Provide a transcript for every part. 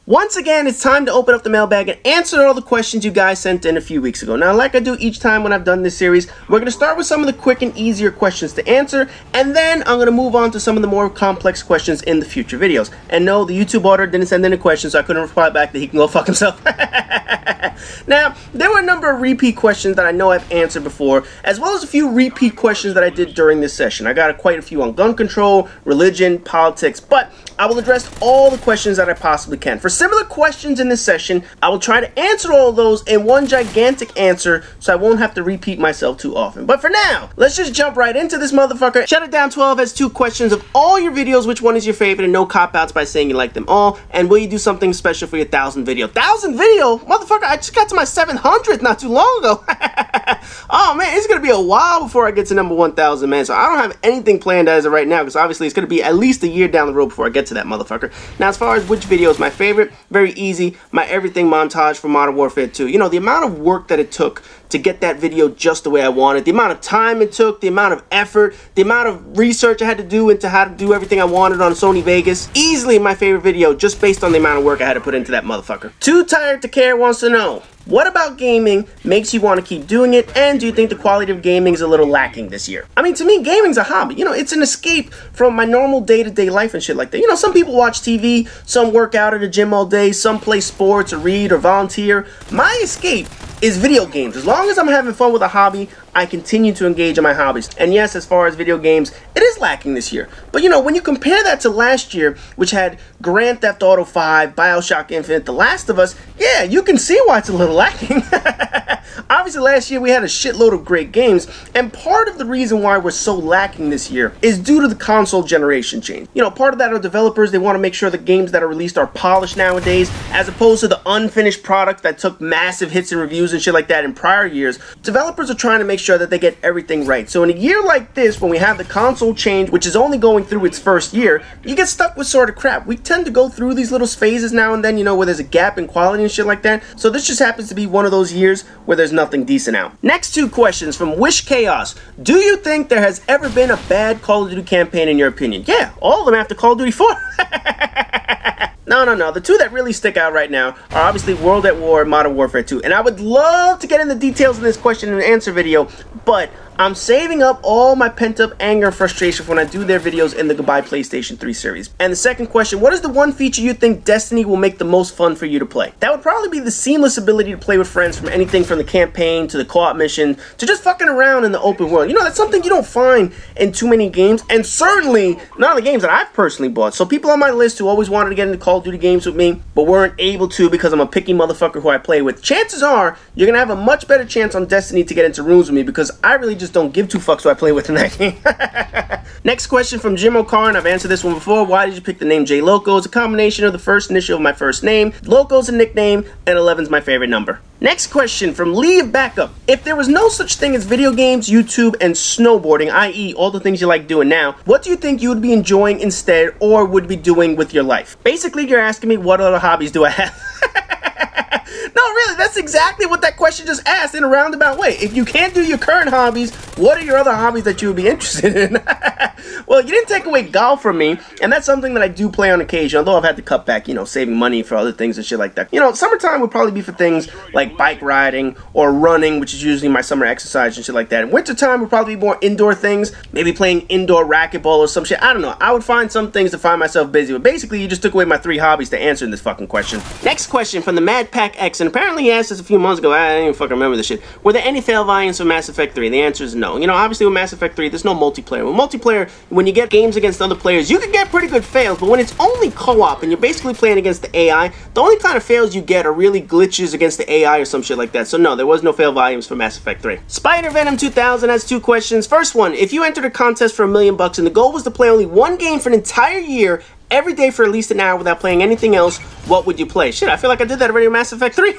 Once again, it's time to open up the mailbag and answer all the questions you guys sent in a few weeks ago. Now, like I do each time when I've done this series, we're going to start with some of the quick and easier questions to answer, and then I'm going to move on to some of the more complex questions in the future videos. And no, the YouTube auditor didn't send in a question, so I couldn't reply back that he can go fuck himself. Now, there were a number of repeat questions that I know I've answered before, as well as a few repeat questions that I did during this session. I got quite a few on gun control, religion, politics, but I will address all the questions that I possibly can. For similar questions in this session, I will try to answer all of those in one gigantic answer so I won't have to repeat myself too often. But for now, let's just jump right into this motherfucker. Shut It Down 12 has 2 questions of all your videos. Which one is your favorite? And no cop-outs by saying you like them all. And will you do something special for your 1,000 video? 1,000 video? Motherfucker, I just got to my 700th not too long ago. Oh man, it's going to be a while before I get to number 1,000, man. So I don't have anything planned as of right now because obviously it's going to be at least a year down the road before I get to that motherfucker. Now, as far as which video is my favorite, very easy. My everything montage for Modern Warfare 2. You know, the amount of work that it took to get that video just the way I wanted, the amount of time it took, the amount of effort, the amount of research I had to do into how to do everything I wanted on Sony Vegas. Easily my favorite video just based on the amount of work I had to put into that motherfucker. TooTiredtoCare wants to know, what about gaming makes you want to keep doing it, and do you think the quality of gaming is a little lacking this year? I mean, to me, gaming's a hobby. You know, it's an escape from my normal day-to-day life and shit like that. You know, some people watch TV, some work out at a gym all day, some play sports or read or volunteer. My escape is video games. As long as I'm having fun with a hobby, I continue to engage in my hobbies. And yes, as far as video games, it is lacking this year. But you know, when you compare that to last year, which had Grand Theft Auto 5, BioShock Infinite, The Last of Us, yeah, you can see why it's a little lacking. Obviously, last year we had a shitload of great games, and part of the reason why we're so lacking this year is due to the console generation change. You know, part of that are developers. They want to make sure the games that are released are polished nowadays, as opposed to the unfinished product that took massive hits and reviews and shit like that in prior years. Developers are trying to make sure that they get everything right. So in a year like this, when we have the console change, which is only going through its first year, you get stuck with sort of crap. We tend to go through these little phases now and then, you know, where there's a gap in quality and shit like that. So this just happens to be one of those years where there's nothing decent out. Next 2 questions from Wish Chaos. Do you think there has ever been a bad Call of Duty campaign in your opinion? Yeah, all of them after Call of Duty 4. No. The 2 that really stick out right now are obviously World at War and Modern Warfare 2. And I would love to get into details in this question and answer video, but I'm saving up all my pent-up anger and frustration for when I do their videos in the Goodbye PlayStation 3 series. And the second question, what is the one feature you think Destiny will make the most fun for you to play? That would probably be the seamless ability to play with friends, from anything from the campaign to the co-op mission to just fucking around in the open world. You know, that's something you don't find in too many games, and certainly none of the games that I've personally bought. So people on my list who always wanted to get into Call of Duty games with me, but weren't able to because I'm a picky motherfucker who I play with, chances are you're gonna have a much better chance on Destiny to get into rooms with me, because I really just don't give 2 fucks who I play with in that game. Next question from Jimocar, and I've answered this one before. Why did you pick the name J Loco? It's a combination of the first initial of my first name. Loco's a nickname, and 11's my favorite number. Next question from LeeofBacup. If there was no such thing as video games, YouTube, and snowboarding, i.e. all the things you like doing now, what do you think you would be enjoying instead, or would be doing with your life? Basically, you're asking me what other hobbies do I have? No, really, that's exactly what that question just asked in a roundabout way. If you can't do your current hobbies, what are your other hobbies that you would be interested in? Well, you didn't take away golf from me, and that's something that I do play on occasion, although I've had to cut back, you know, saving money for other things and shit like that. You know, summertime would probably be for things like bike riding or running, which is usually my summer exercise and shit like that. And wintertime would probably be more indoor things, maybe playing indoor racquetball or some shit. I don't know. I would find some things to find myself busy with. Basically, you just took away my 3 hobbies to answer in this fucking question. Next question from the MadPacX, and apparently he asked this a few months ago. I didn't even fucking remember this shit. Were there any fail volumes for Mass Effect 3? The answer is no. You know, obviously with Mass Effect 3, there's no multiplayer. With multiplayer, when you get games against other players, you can get pretty good fails, but when it's only co-op and you're basically playing against the AI, the only kind of fails you get are really glitches against the AI or some shit like that. So no, there was no fail volumes for Mass Effect 3. Spider Venom 2000 has 2 questions. First one, if you entered a contest for $1 million and the goal was to play only one game for an entire year, every day for at least an hour without playing anything else, what would you play? Shit, I feel like I did that already in Mass Effect 3.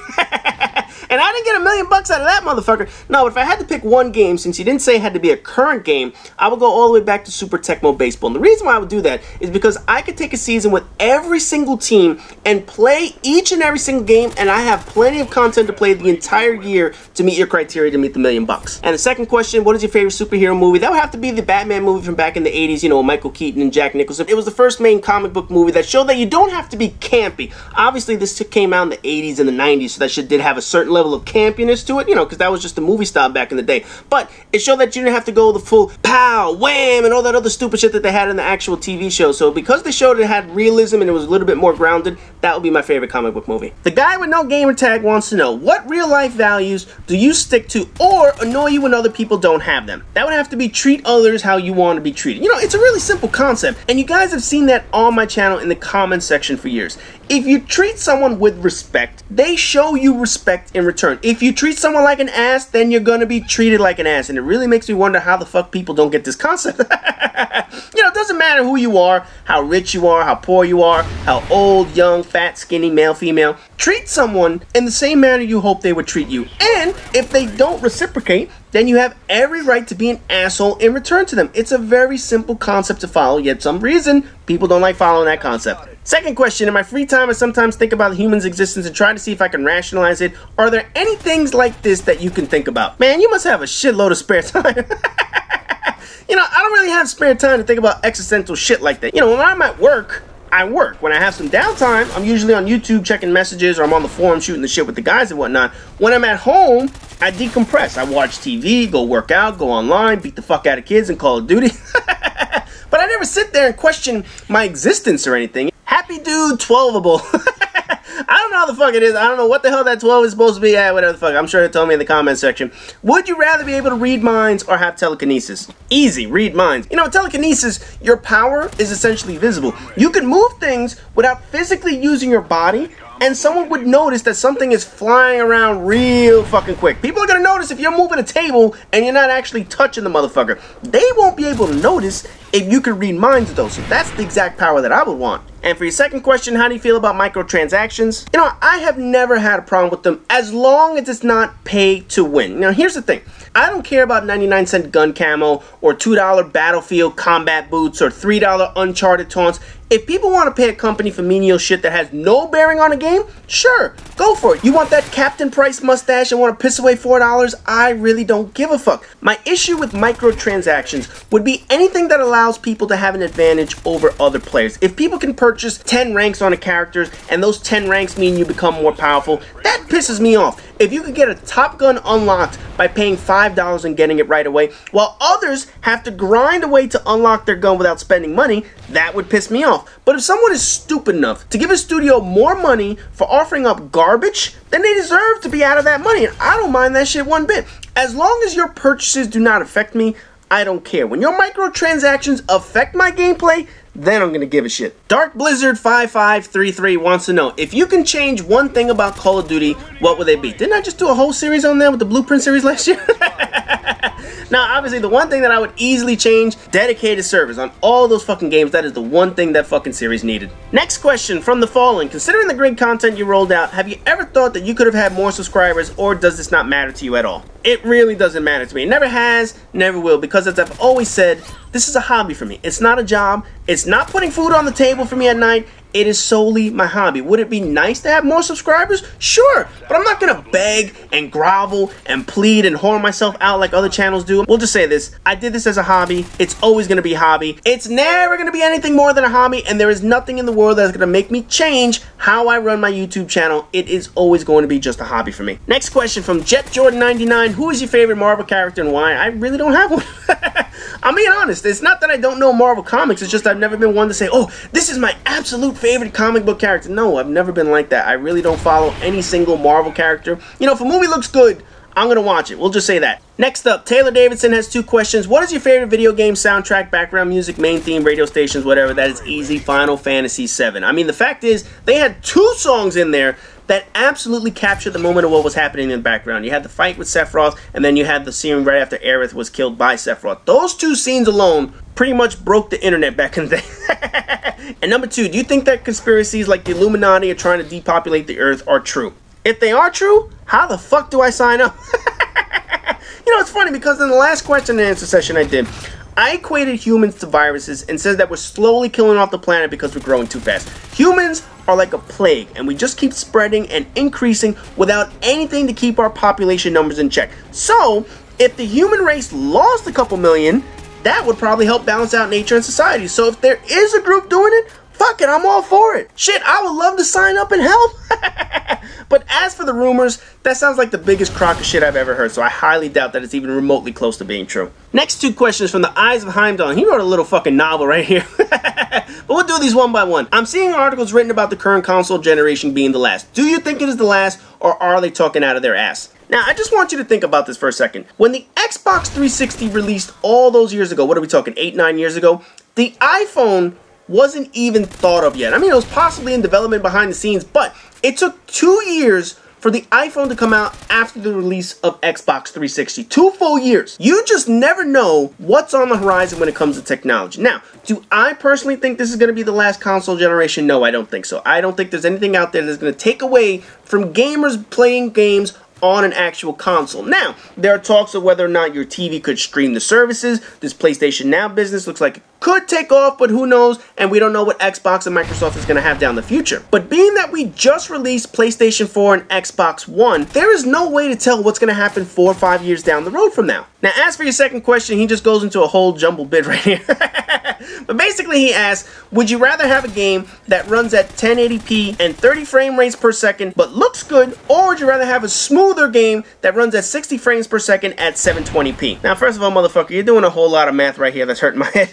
And I didn't get $1 million out of that motherfucker. No, but if I had to pick one game, since you didn't say it had to be a current game, I would go all the way back to Super Tecmo Baseball. And the reason why I would do that is because I could take a season with every single team and play each and every single game, and I have plenty of content to play the entire year to meet your criteria to meet the $1 million. And the second question, what is your favorite superhero movie? That would have to be the Batman movie from back in the 80s, you know, Michael Keaton and Jack Nicholson. It was the first main comic book movie that showed that you don't have to be campy. Obviously, this came out in the 80s and the 90s, so that shit did have a certain level of campiness to it, you know, because that was just a movie style back in the day. But it showed that you didn't have to go the full pow, wham, and all that other stupid shit that they had in the actual TV show. So because they showed it had realism and it was a little bit more grounded, that would be my favorite comic book movie. The guy with no gamer tag wants to know, what real life values do you stick to or annoy you when other people don't have them? That would have to be treat others how you want to be treated. You know, it's a really simple concept, and you guys have seen that on my channel in the comment section for years. If you treat someone with respect, they show you respect in return. If you treat someone like an ass, then you're gonna be treated like an ass. And it really makes me wonder how the fuck people don't get this concept. You know, it doesn't matter who you are, how rich you are, how poor you are, how old, young, fat, skinny, male, female. Treat someone in the same manner you hope they would treat you. And if they don't reciprocate, then you have every right to be an asshole in return to them. It's a very simple concept to follow, yet some reason people don't like following that concept. Second question, in my free time I sometimes think about the human's existence and try to see if I can rationalize it. Are there any things like this that you can think about? Man, you must have a shitload of spare time. You know, I don't really have spare time to think about existential shit like that. You know, when I'm at work, I work. When I have some downtime, I'm usually on YouTube checking messages, or I'm on the forum shooting the shit with the guys and whatnot. When I'm at home, I decompress. I watch TV, go work out, go online, beat the fuck out of kids in Call of Duty. But I never sit there and question my existence or anything. Happy dude, 12able. I don't know how the fuck it is. I don't know what the hell that 12 is supposed to be at. Whatever the fuck. I'm sure he'll tell me in the comment section. Would you rather be able to read minds or have telekinesis? Easy. Read minds. You know, telekinesis, your power is essentially visible. You can move things without physically using your body, and someone would notice that something is flying around real fucking quick. People are gonna notice if you're moving a table and you're not actually touching the motherfucker. They won't be able to notice if you can read minds though. So that's the exact power that I would want. And for your second question, how do you feel about microtransactions? You know, I have never had a problem with them as long as it's not pay to win. Now, here's the thing. I don't care about 99-cent gun camo or $2 Battlefield combat boots or $3 Uncharted taunts. If people want to pay a company for menial shit that has no bearing on a game, sure, go for it. You want that Captain Price mustache and want to piss away $4? I really don't give a fuck. My issue with microtransactions would be anything that allows people to have an advantage over other players. If people can purchase 10 ranks on a character and those 10 ranks mean you become more powerful, that pisses me off. If you could get a Top Gun unlocked by paying $5 and getting it right away, while others have to grind away to unlock their gun without spending money, that would piss me off. But if someone is stupid enough to give a studio more money for offering up garbage, then they deserve to be out of that money. And I don't mind that shit one bit. As long as your purchases do not affect me, I don't care. When your microtransactions affect my gameplay, then I'm gonna give a shit. DarkBlizzard5533 wants to know, if you can change one thing about Call of Duty, what would they be? Didn't I just do a whole series on that with the Blueprint series last year? Now, obviously, the one thing that I would easily change, dedicated servers on all those fucking games. That is the one thing that fucking series needed. Next question from TheFallen. Considering the great content you rolled out, have you ever thought that you could have had more subscribers, or does this not matter to you at all? It really doesn't matter to me. It never has, never will, because as I've always said, this is a hobby for me. It's not a job. It's not putting food on the table for me at night. It is solely my hobby. Would it be nice to have more subscribers? Sure, but I'm not gonna beg and grovel and plead and whore myself out like other channels do. We'll just say this. I did this as a hobby. It's always gonna be a hobby. It's never gonna be anything more than a hobby, and there is nothing in the world that's gonna make me change how I run my YouTube channel. It is always going to be just a hobby for me. Next question from JetJordan99. Who is your favorite Marvel character and why? I really don't have one. I'm being honest. It's not that I don't know Marvel comics. It's just I've never been one to say, oh, this is my absolute favorite comic book character. No, I've never been like that. I really don't follow any single Marvel character. You know, if a movie looks good, I'm going to watch it. We'll just say that. Next up, Taylor Davidson has 2 questions. What is your favorite video game soundtrack, background music, main theme, radio stations, whatever? That is easy. Final Fantasy VII. I mean, the fact is, they had 2 songs in there that absolutely captured the moment of what was happening in the background. You had the fight with Sephiroth, and then you had the scene right after Aerith was killed by Sephiroth. Those 2 scenes alone pretty much broke the internet back in the day. And number 2, do you think that conspiracies like the Illuminati are trying to depopulate the Earth are true? If they are true, how the fuck do I sign up? You know, it's funny because in the last question and answer session I did, I equated humans to viruses and said that we're slowly killing off the planet because we're growing too fast. Humans are like a plague, and we just keep spreading and increasing without anything to keep our population numbers in check. So, if the human race lost a couple million, that would probably help balance out nature and society. So if there is a group doing it, fuck it, I'm all for it. Shit, I would love to sign up and help. But as for the rumors, that sounds like the biggest crock of shit I've ever heard, so I highly doubt that it's even remotely close to being true. Next two questions from the EyesofHeimdall. He wrote a little fucking novel right here. But we'll do these one by one. I'm seeing articles written about the current console generation being the last. Do you think it is the last, or are they talking out of their ass? Now, I just want you to think about this for a second. When the Xbox 360 released all those years ago, what are we talking, 8-9 years ago? The iPhone wasn't even thought of yet. I mean, it was possibly in development behind the scenes, but it took 2 years for the iPhone to come out after the release of Xbox 360. 2 full years. You just never know what's on the horizon when it comes to technology. Now, do I personally think this is going to be the last console generation? No, I don't think so. I don't think there's anything out there that's going to take away from gamers playing games on an actual console. Now, there are talks of whether or not your TV could stream the services. This PlayStation Now business looks like it could take off, but who knows, and we don't know what Xbox and Microsoft is going to have down the future. But being that we just released PlayStation 4 and Xbox One, there is no way to tell what's going to happen 4 or 5 years down the road from now. Now, as for your second question, he just goes into a whole jumbled bit right here. But basically he asks, would you rather have a game that runs at 1080p and 30 frame rates per second but looks good, or would you rather have a smoother game that runs at 60 frames per second at 720p? Now, first of all, motherfucker, you're doing a whole lot of math right here that's hurting my head.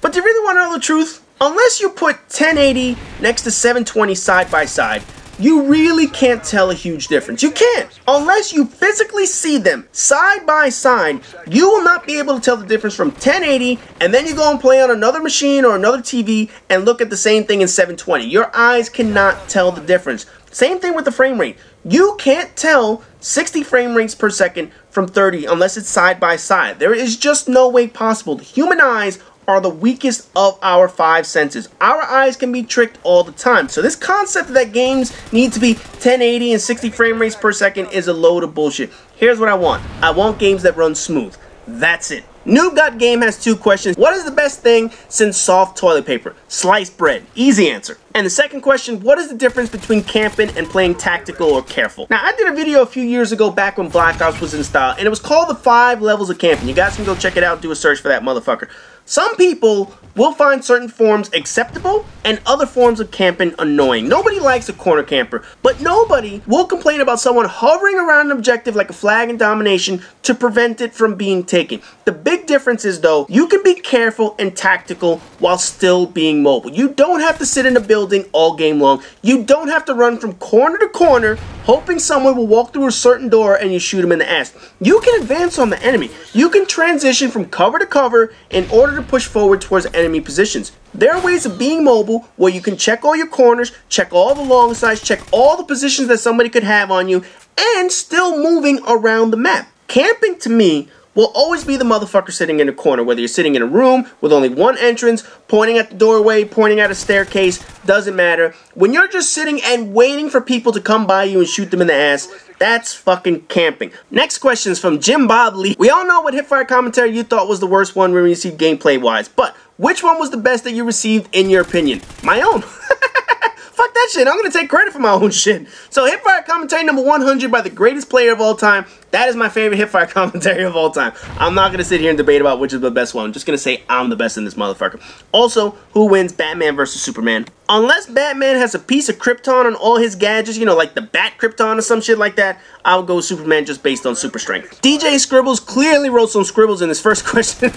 But do you really want to know the truth? Unless you put 1080 next to 720 side by side, you really can't tell a huge difference. You can't. Unless you physically see them side by side, you will not be able to tell the difference from 1080 and then you go and play on another machine or another TV and look at the same thing in 720. Your eyes cannot tell the difference. Same thing with the frame rate. You can't tell 60 frame rates per second from 30 unless it's side by side. There is just no way possible. The human eyes are the weakest of our 5 senses. Our eyes can be tricked all the time. So this concept that games need to be 1080 and 60 frame rates per second is a load of bullshit. Here's what I want. I want games that run smooth. That's it. NoobgotGame has 2 questions. What is the best thing since soft toilet paper? Sliced bread. Easy answer. And the second question, what is the difference between camping and playing tactical or careful? Now, I did a video a few years ago back when Black Ops was in style, and it was called the 5 levels of camping. You guys can go check it out, do a search for that motherfucker. Some people will find certain forms acceptable and other forms of camping annoying. Nobody likes a corner camper, but nobody will complain about someone hovering around an objective like a flag in domination to prevent it from being taken. The big difference is, though, you can be careful and tactical while still being mobile. You don't have to sit in a building all game long. You don't have to run from corner to corner hoping someone will walk through a certain door and you shoot them in the ass. You can advance on the enemy. You can transition from cover to cover in order to push forward towards enemy positions. There are ways of being mobile where you can check all your corners, check all the long sides, check all the positions that somebody could have on you, and still moving around the map. Camping, to me, will always be the motherfucker sitting in a corner, whether you're sitting in a room with only one entrance, pointing at the doorway, pointing at a staircase, doesn't matter. When you're just sitting and waiting for people to come by you and shoot them in the ass, that's fucking camping. Next question is from Jim Bob Lee. We all know what Hitfire Commentary you thought was the worst one we received gameplay-wise, but which one was the best that you received in your opinion? My own. Fuck that shit. I'm going to take credit for my own shit. So, Hitfire Commentary number 100 by the greatest player of all time. That is my favorite Hitfire Commentary of all time. I'm not going to sit here and debate about which is the best one. I'm just going to say I'm the best in this motherfucker. Also, who wins Batman versus Superman? Unless Batman has a piece of Krypton on all his gadgets, you know, like the Bat Krypton or some shit like that, I'll go Superman just based on super strength. DJScribblez clearly wrote some scribbles in his first question.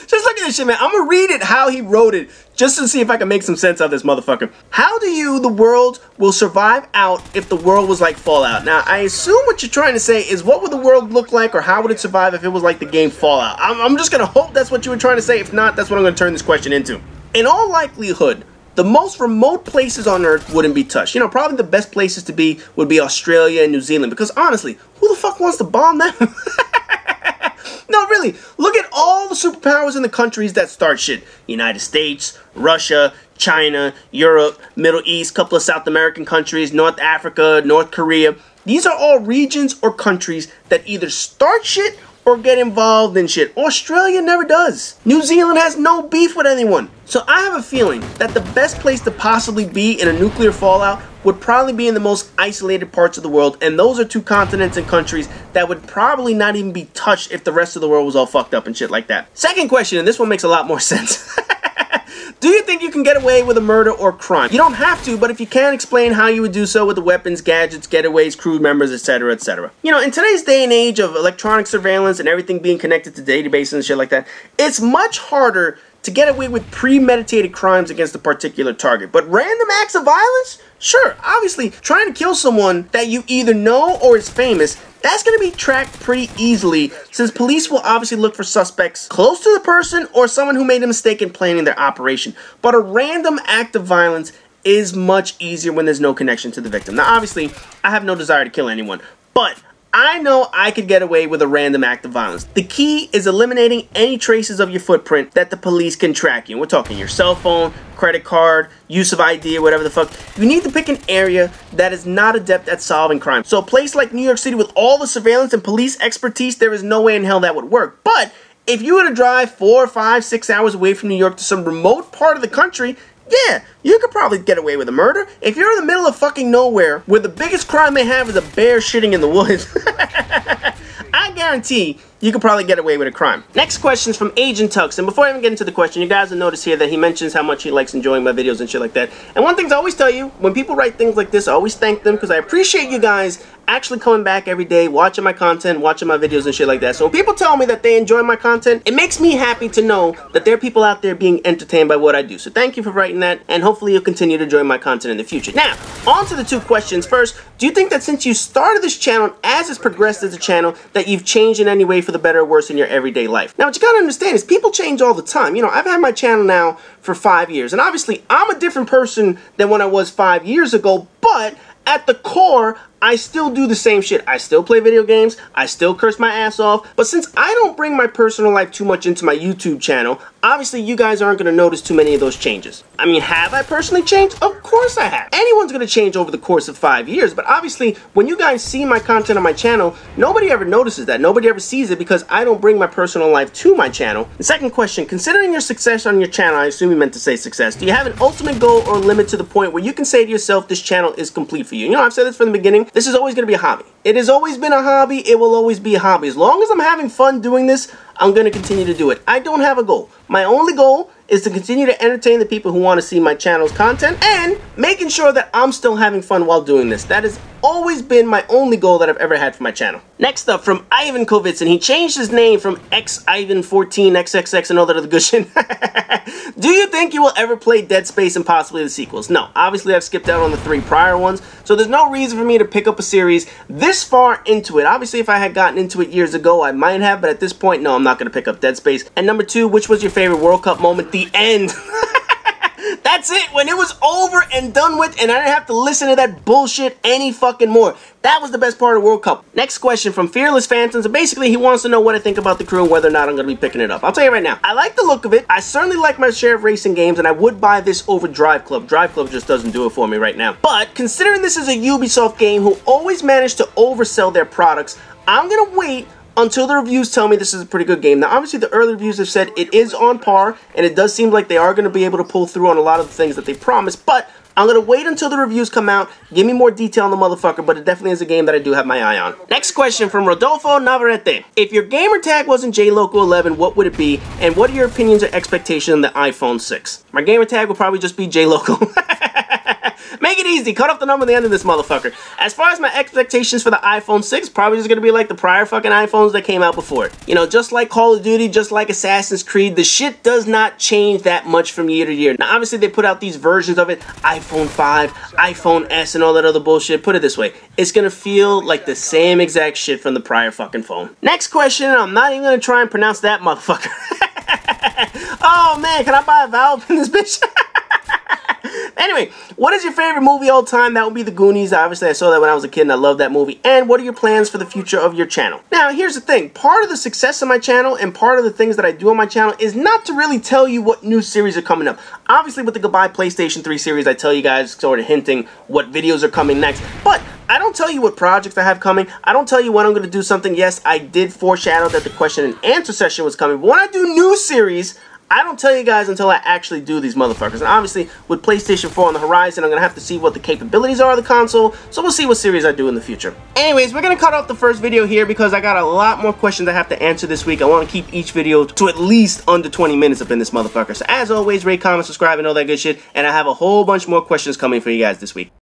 Just look at this shit, man. I'm gonna read it how he wrote it, just to see if I can make some sense of this motherfucker. How do you, the world, will survive out if the world was like Fallout? Now, I assume what you're trying to say is what would the world look like, or how would it survive if it was like the game Fallout? I'm just gonna hope that's what you were trying to say. If not, that's what I'm gonna turn this question into. In all likelihood, the most remote places on Earth wouldn't be touched. You know, probably the best places to be would be Australia and New Zealand, because honestly, who the fuck wants to bomb them? No, really, look at all the superpowers in the countries that start shit. United States, Russia, China, Europe, Middle East, couple of South American countries, North Africa, North Korea. These are all regions or countries that either start shit or get involved in shit. Australia never does. New Zealand has no beef with anyone. So I have a feeling that the best place to possibly be in a nuclear fallout would probably be in the most isolated parts of the world, and those are two continents and countries that would probably not even be touched if the rest of the world was all fucked up and shit like that. Second question, and this one makes a lot more sense. Do you think you can get away with a murder or crime? You don't have to, but if you can, explain how you would do so with the weapons, gadgets, getaways, crew members, etc., etc. You know, in today's day and age of electronic surveillance and everything being connected to databases and shit like that, it's much harder to get away with premeditated crimes against a particular target. But random acts of violence? Sure, obviously, trying to kill someone that you either know or is famous, that's going to be tracked pretty easily, since police will obviously look for suspects close to the person or someone who made a mistake in planning their operation. But a random act of violence is much easier when there's no connection to the victim. Now, obviously, I have no desire to kill anyone, but I know I could get away with a random act of violence. The key is eliminating any traces of your footprint that the police can track you. We're talking your cell phone, credit card, use of ID, or whatever the fuck. You need to pick an area that is not adept at solving crime. So a place like New York City with all the surveillance and police expertise, there is no way in hell that would work. But if you were to drive 4, 5, 6 hours away from New York to some remote part of the country, yeah, you could probably get away with a murder. If you're in the middle of fucking nowhere, where the biggest crime they have is a bear shitting in the woods, I guarantee you could probably get away with a crime. Next question is from Agent Tuckson. Before I even get into the question, you guys will notice here that he mentions how much he likes enjoying my videos and shit like that. And one thing I always tell you, when people write things like this, I always thank them, because I appreciate you guys actually coming back every day, watching my content, watching my videos and shit like that. So when people tell me that they enjoy my content, it makes me happy to know that there are people out there being entertained by what I do. So thank you for writing that, and hopefully you'll continue to enjoy my content in the future. Now, on to the two questions. First, do you think that since you started this channel, as it's progressed as a channel, that you've changed in any way for the better or worse in your everyday life? Now, what you gotta understand is people change all the time. You know, I've had my channel now for 5 years, and obviously I'm a different person than when I was 5 years ago, but at the core, I still do the same shit. I still play video games, I still curse my ass off, but since I don't bring my personal life too much into my YouTube channel, obviously you guys aren't going to notice too many of those changes. I mean, have I personally changed? Of course I have. Anyone's going to change over the course of 5 years, but obviously when you guys see my content on my channel, nobody ever notices that. Nobody ever sees it because I don't bring my personal life to my channel. The second question, considering your success on your channel, I assume you meant to say success, do you have an ultimate goal or limit to the point where you can say to yourself, this channel is complete for you? You know, I've said this from the beginning, this is always going to be a hobby. It has always been a hobby, it will always be a hobby. As long as I'm having fun doing this, I'm going to continue to do it. I don't have a goal. My only goal is to continue to entertain the people who want to see my channel's content and making sure that I'm still having fun while doing this. That has always been my only goal that I've ever had for my channel. Next up, from Ivankovitz, and he changed his name from Ivan14, XXX, and all that other good shit. Do you think you will ever play Dead Space and possibly the sequels? No. Obviously, I've skipped out on the 3 prior ones, so there's no reason for me to pick up a series this far into it. Obviously, if I had gotten into it years ago, I might have, but at this point, no, I'm not going to pick up Dead Space. And number 2, which was your favorite World Cup moment? The end. That's it. When it was over and done with and I didn't have to listen to that bullshit any fucking more. That was the best part of the World Cup. Next question from Fearless Phantoms. And basically, he wants to know what I think about the crew and whether or not I'm going to be picking it up. I'll tell you right now. I like the look of it. I certainly like my share of racing games, and I would buy this over Drive Club. Drive Club just doesn't do it for me right now. But considering this is a Ubisoft game who always managed to oversell their products, I'm going to wait until the reviews tell me this is a pretty good game. Now, obviously, the early reviews have said it is on par, and it does seem like they are going to be able to pull through on a lot of the things that they promised, but I'm going to wait until the reviews come out, give me more detail on the motherfucker, but it definitely is a game that I do have my eye on. Next question from Rodolfo Navarette. If your gamer tag wasn't JLoco11, what would it be, and what are your opinions or expectations on the iPhone 6? My gamer tag would probably just be JLoco. Make it easy. Cut off the number at the end of this motherfucker. As far as my expectations for the iPhone 6, probably just going to be like the prior fucking iPhones that came out before it. You know, just like Call of Duty, just like Assassin's Creed, the shit does not change that much from year to year. Now, obviously, they put out these versions of it, iPhone 5, iPhone S, and all that other bullshit. Put it this way, it's going to feel like the same exact shit from the prior fucking phone. Next question, I'm not even going to try and pronounce that motherfucker. Oh, man, can I buy a Valve in this bitch? Anyway, what is your favorite movie all time? That would be The Goonies. Obviously, I saw that when I was a kid and I love that movie. And what are your plans for the future of your channel? Now, here's the thing. Part of the success of my channel and part of the things that I do on my channel is not to really tell you what new series are coming up. Obviously, with the Goodbye PlayStation 3 series, I tell you guys, sort of hinting what videos are coming next. But I don't tell you what projects I have coming. I don't tell you when I'm going to do something. Yes, I did foreshadow that the question and answer session was coming. But when I do new series, I don't tell you guys until I actually do these motherfuckers. And obviously, with PlayStation 4 on the horizon, I'm going to have to see what the capabilities are of the console. So we'll see what series I do in the future. Anyways, we're going to cut off the first video here because I got a lot more questions I have to answer this week. I want to keep each video to at least under 20 minutes up in this motherfucker. So as always, rate, comment, subscribe, and all that good shit. And I have a whole bunch more questions coming for you guys this week.